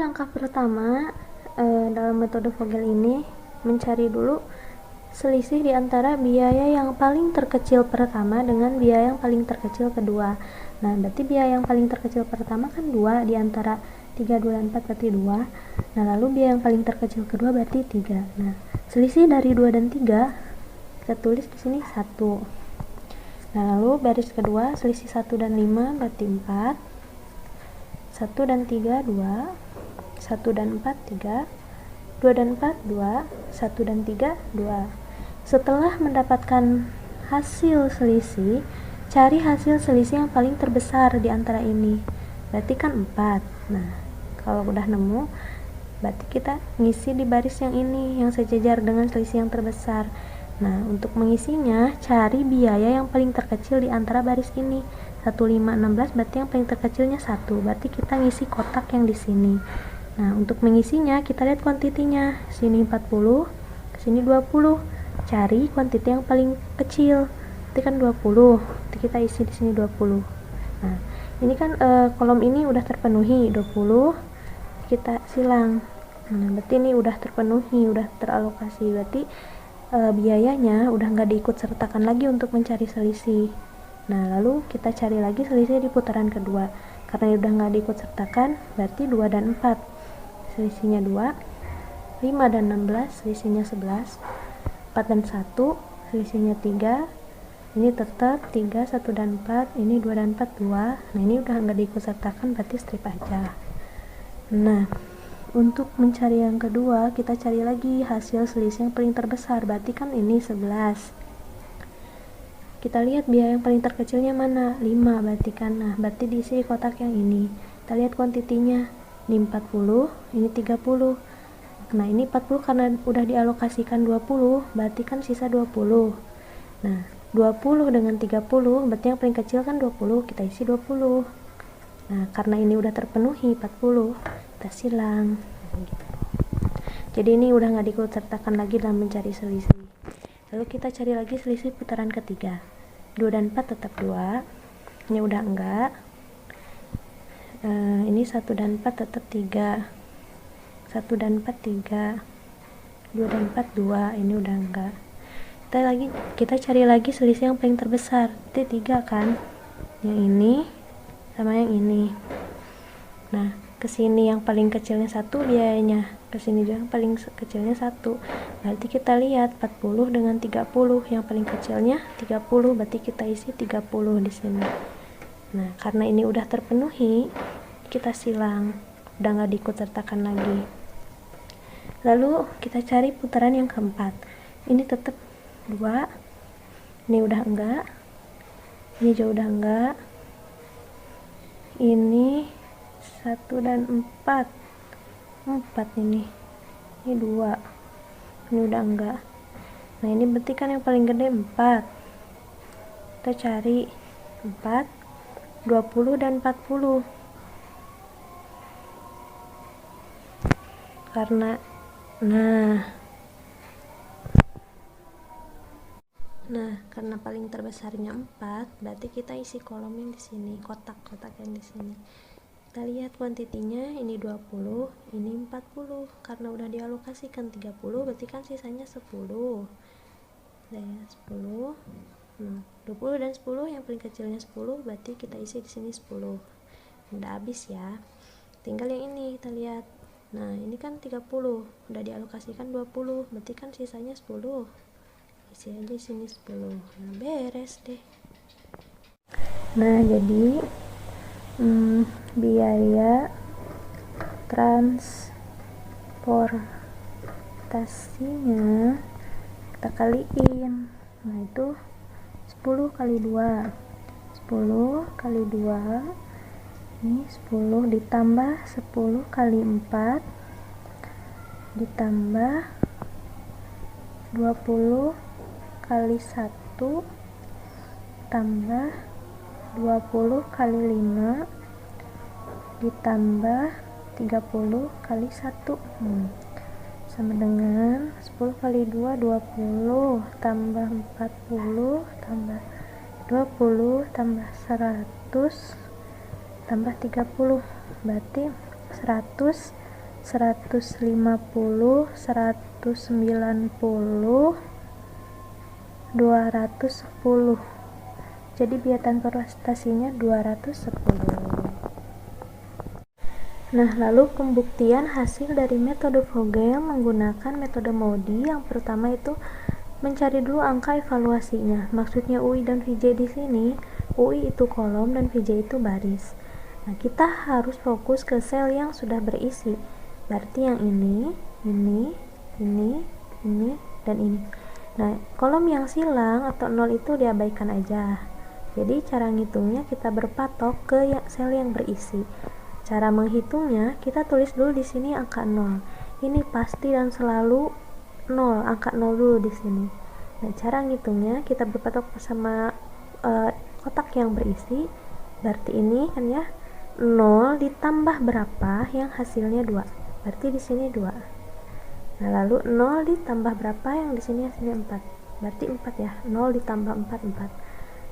langkah pertama dalam metode Vogel ini mencari dulu selisih di antara biaya yang paling terkecil pertama dengan biaya yang paling terkecil kedua. Nah, berarti biaya yang paling terkecil pertama kan 2 di antara 3, 2, dan 4 berarti 2. Nah, lalu biaya yang paling terkecil kedua berarti 3. Nah, selisih dari 2 dan 3 kita tulis di sini 1. Nah, lalu baris kedua selisih 1 dan 5 berarti 4. 1 dan 3 2. 1 dan 4 3. 2 dan 4 2. 1 dan 3 2. Setelah mendapatkan hasil selisih, cari hasil selisih yang paling terbesar di antara ini. Berarti kan 4. Nah, kalau udah nemu, berarti kita ngisi di baris yang ini, yang sejajar dengan selisih yang terbesar. Nah, untuk mengisinya, cari biaya yang paling terkecil di antara baris ini. 1, 5, 16 berarti yang paling terkecilnya 1. Berarti kita ngisi kotak yang di sini. Nah, untuk mengisinya, kita lihat kuantitinya. Sini 40, sini 20. Cari kuantiti yang paling kecil. Berarti kan 20. Nanti kita isi di sini 20. Nah, ini kan kolom ini udah terpenuhi 20. Kita silang. Nah, berarti ini udah terpenuhi, udah teralokasi. Berarti biayanya udah nggak diikut sertakan lagi untuk mencari selisih. Nah, lalu kita cari lagi selisih di putaran kedua. Karena udah nggak diikut sertakan, berarti 2 dan 4. Selisihnya 2. 5 dan 16, selisihnya 11. 4 dan 1, selisihnya 3. Ini tetap 3, 1 dan 4. Ini 2 dan 4, 2. Nah, ini udah nggak diikut sertakan, berarti strip aja. Nah, untuk mencari yang kedua, kita cari lagi hasil selisih yang paling terbesar. Berarti kan ini 11. Kita lihat biaya yang paling terkecilnya mana? 5 berarti kan. Nah, berarti diisi kotak yang ini. Kita lihat kuantitinya. Ini 40, ini 30. Nah, ini 40 karena udah dialokasikan 20, berarti kan sisa 20. Nah, 20 dengan 30, berarti yang paling kecil kan 20, kita isi 20. Nah, karena ini udah terpenuhi 40, kita silang. Jadi ini udah nggak diikut sertakan lagi dalam mencari selisih. Lalu kita cari lagi selisih putaran ketiga. 2 dan 4 tetap 2. Ini udah enggak. Ini 1 dan 4 tetap 3. 1 dan 4 3. 2 dan 4 2. Ini udah enggak. Kita cari lagi selisih yang paling terbesar. Itu 3 kan. Yang ini sama yang ini. Nah, kesini yang paling kecilnya 1 biayanya, kesini juga yang paling kecilnya 1. Berarti kita lihat 40 dengan 30, yang paling kecilnya 30, berarti kita isi 30 di sini. Nah, karena ini udah terpenuhi, kita silang, udah nggak diikut sertakan lagi. Lalu kita cari putaran yang keempat. Ini tetap 2. Ini udah enggak. Ini juga udah enggak. Ini 1 dan 4 ini 2, ini udah enggak. Nah, ini berarti kan yang paling gede 4. Kita cari 4, 20 dan 40. Karena karena paling terbesarnya 4, berarti kita isi kolom yang di sini, kotak-kotak yang di sini. Kita lihat kuantitinya, ini 20, ini 40. Karena udah dialokasikan 30, berarti kan sisanya 10. Nah, 10. 20 dan 10, yang paling kecilnya 10, berarti kita isi di sini 10. Udah habis ya. Tinggal yang ini kita lihat. Nah, ini kan 30, udah dialokasikan 20, berarti kan sisanya 10. Isi aja di sini 10. Nah, beres deh. Nah, jadi biaya transportasinya kita kaliin. Nah, itu 10 kali 2. 10 kali 2. Ini 10 ditambah 10 kali 4 ditambah 20 kali 1 tambah 20 kali 5 ditambah 30 kali 1 sama dengan 10 kali 2 20 tambah 40 tambah 20 tambah 100 tambah 30, berarti 100 150, 190, 210. Jadi biaya transportasinya 210. Nah, lalu pembuktian hasil dari metode Vogel menggunakan metode MODI. Yang pertama itu mencari dulu angka evaluasinya. Maksudnya UI dan VJ di sini, UI itu kolom dan VJ itu baris. Nah, kita harus fokus ke sel yang sudah berisi. Berarti yang ini, dan ini. Nah, kolom yang silang atau 0 itu diabaikan aja. Jadi cara ngitungnya kita berpatok ke sel yang berisi. Cara menghitungnya kita tulis dulu di sini angka 0. Ini pasti dan selalu 0, angka 0 dulu di sini. Nah, cara ngitungnya kita berpatok sama kotak yang berisi. Berarti ini kan ya 0 ditambah berapa yang hasilnya 2. Berarti di sini 2. Nah, lalu 0 ditambah berapa yang di sini hasilnya 4. Berarti 4 ya. 0 ditambah 4 4.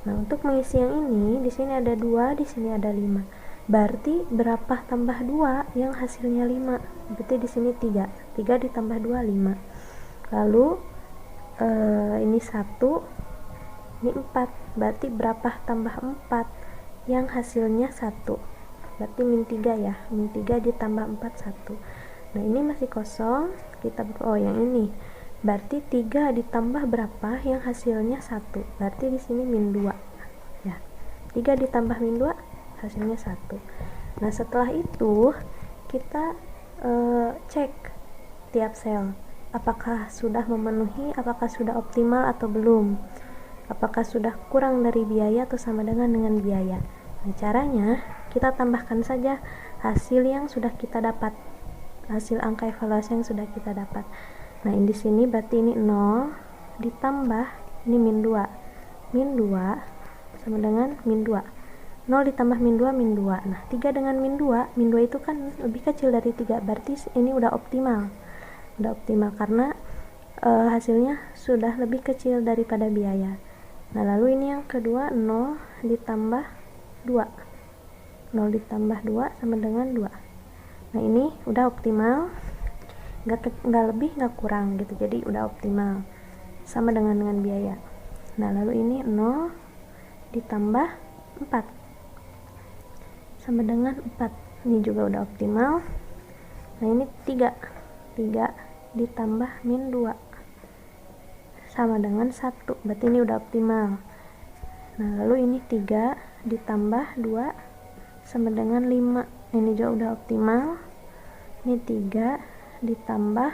Nah, untuk mengisi yang ini di sini ada 2, di sini ada 5. Berarti berapa tambah 2 yang hasilnya 5? Berarti di sini 3. 3 ditambah 2 5. Lalu ini 1, ini 4. Berarti berapa tambah 4 yang hasilnya 1? Berarti min 3 ya. Min 3 ditambah 4 1. Nah, ini masih kosong. Kita yang ini. Berarti 3 ditambah berapa yang hasilnya 1? Berarti di sini min 2. Ya. 3 ditambah min 2 hasilnya 1. Nah, setelah itu kita cek tiap sel apakah sudah memenuhi, apakah sudah optimal atau belum, apakah sudah kurang dari biaya atau sama dengan biaya. Nah, caranya kita tambahkan saja hasil yang sudah kita dapat, hasil angka evaluasi yang sudah kita dapat. Nah, di sini berarti ini 0 ditambah ini min 2. Min 2 sama dengan min 2. 0 ditambah min 2 min 2. Nah, 3 dengan min 2 itu kan lebih kecil dari 3. Berarti ini udah optimal. Udah optimal karena hasilnya sudah lebih kecil daripada biaya. Nah, lalu ini yang kedua 0 ditambah 2. 0 ditambah 2 sama dengan 2. Nah, ini udah optimal. Nggak lebih nggak kurang gitu. Jadi udah optimal. Sama dengan biaya. Nah, lalu ini 0 ditambah 4 sama dengan 4. Ini juga udah optimal. Nah, ini 3 ditambah min 2 sama dengan 1. Berarti ini udah optimal. Nah, lalu ini 3 ditambah 2 sama dengan 5. Ini juga udah optimal. Ini 3 ditambah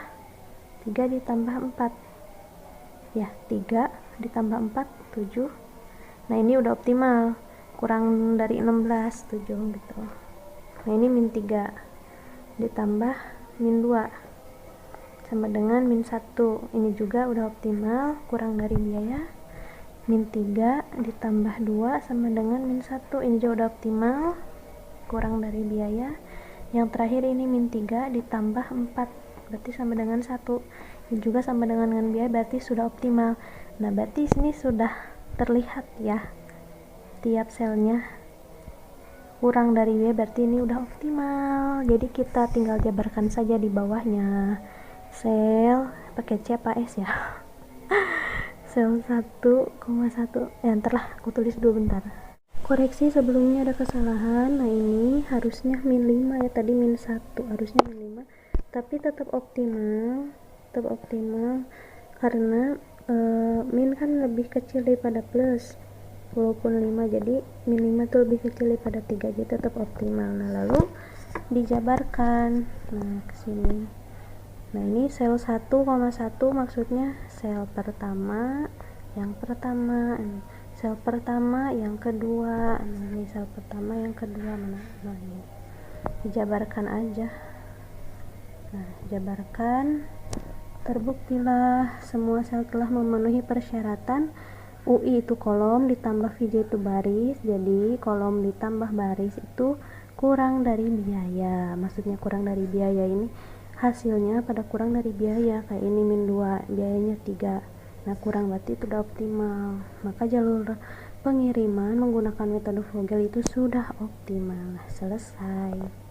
4. Ya, 3 ditambah 4 7. Nah, ini udah optimal. Kurang dari 16, 7 gitu. Nah, ini min 3 ditambah min 2 sama dengan min 1. Ini juga udah optimal, kurang dari biaya. Min 3 ditambah 2 sama dengan min 1. Ini juga udah optimal, kurang dari biaya. Yang terakhir ini min 3 ditambah 4. Berarti sama dengan 1. Ini juga sama dengan biaya, berarti sudah optimal. Nah, berarti sini sudah terlihat ya tiap selnya kurang dari biaya, berarti ini udah optimal. Jadi kita tinggal jabarkan saja di bawahnya. Sel pakai C apa S ya? Sel 1,1. Ntar lah, aku tulis dulu bentar. Koreksi sebelumnya ada kesalahan. Nah, ini harusnya min 5 ya, tadi min 1, harusnya min 5. Tapi tetap optimal karena min kan lebih kecil daripada plus. Walaupun 5, jadi min 5 itu lebih kecil daripada 3, jadi tetap optimal. Nah, lalu dijabarkan. Nah, kesini. Nah, ini sel 1,1 maksudnya sel pertama, yang pertama, sel pertama, yang kedua. Nah, ini sel pertama, yang kedua mana? Nah, ini dijabarkan aja. Nah, jabarkan. Terbuktilah semua sel telah memenuhi persyaratan. UI itu kolom ditambah VJ itu baris, jadi kolom ditambah baris itu kurang dari biaya. Maksudnya kurang dari biaya ini hasilnya pada kurang dari biaya. Kayak ini min 2, biayanya 3. Nah, kurang, berarti itu udah optimal. Maka jalur pengiriman menggunakan metode Vogel itu sudah optimal. Selesai.